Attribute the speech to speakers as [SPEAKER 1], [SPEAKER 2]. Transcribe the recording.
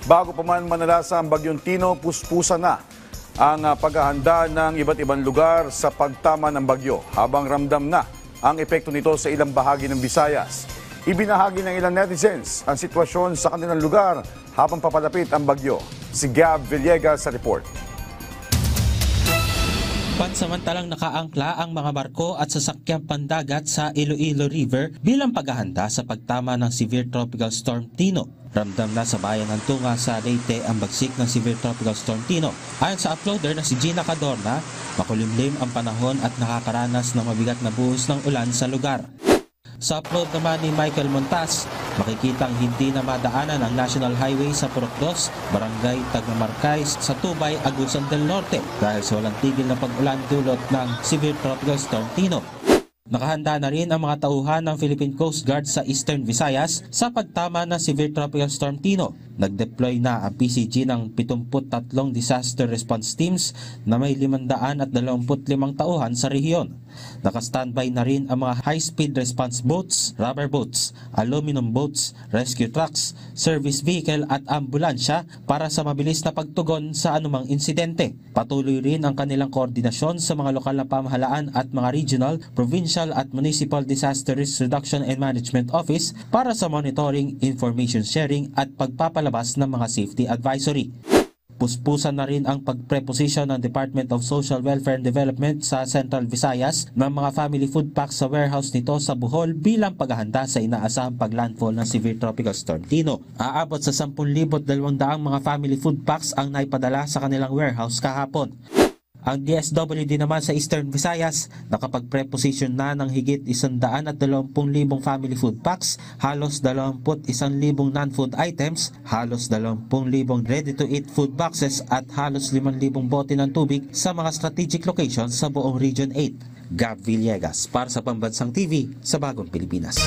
[SPEAKER 1] Bago pa man manalasa ang Bagyong Tino, puspusa na ang paghahanda ng iba't ibang lugar sa pagtama ng bagyo habang ramdam na ang epekto nito sa ilang bahagi ng Visayas. Ibinahagi ng ilang netizens ang sitwasyon sa kanilang lugar habang papalapit ang bagyo. Si Gab Villegas sa report.
[SPEAKER 2] Pansamantalang nakaangkla ang mga barko at sasakyang pandagat sa Iloilo River bilang paghahanda sa pagtama ng Severe Tropical Storm Tino. Ramdam na sa bayan ng Tunga sa Leyte ang bagsik ng Severe Tropical Storm Tino. Ayon sa uploader na si Gina Cadorna, makulimlim ang panahon at nakakaranas ng mabigat na buhos ng ulan sa lugar. Sa upload naman ni Michael Montas, makikitang hindi na madaanan ang National Highway sa Purok 2, Barangay Tagnamarcay sa Tubay, Agusan del Norte dahil sa walang tigil na pag-ulan dulot ng Severe Tropical Storm Tino. Nakahanda na rin ang mga tauhan ng Philippine Coast Guard sa Eastern Visayas sa pagtama ng Severe Tropical Storm Tino. Nag-deploy na ang PCG ng 73 disaster response teams na may 525 tauhan sa rehiyon. Naka-standby na rin ang mga high-speed response boats, rubber boats, aluminum boats, rescue trucks, service vehicle at ambulansya para sa mabilis na pagtugon sa anumang insidente. Patuloy rin ang kanilang koordinasyon sa mga lokal na pamahalaan at mga regional, provincial at municipal disaster risk reduction and management office para sa monitoring, information sharing at pagpapalabas ng mga safety advisory. Puspusan na rin ang pagpreposition ng Department of Social Welfare and Development sa Central Visayas ng mga family food packs sa warehouse nito sa Bohol bilang paghahanda sa inaasahang paglandfall ng Severe Tropical Storm Tino. Aabot sa 10,200 mga family food packs ang naipadala sa kanilang warehouse kahapon. Ang DSWD naman sa Eastern Visayas nakapag-preposition na ng higit 120,000 family food packs, halos 21,000 non-food items, halos 20,000 ready-to-eat food boxes at halos 5,000 bote ng tubig sa mga strategic locations sa buong Region 8. Gab Villegas para sa Pambansang TV sa Bagong Pilipinas.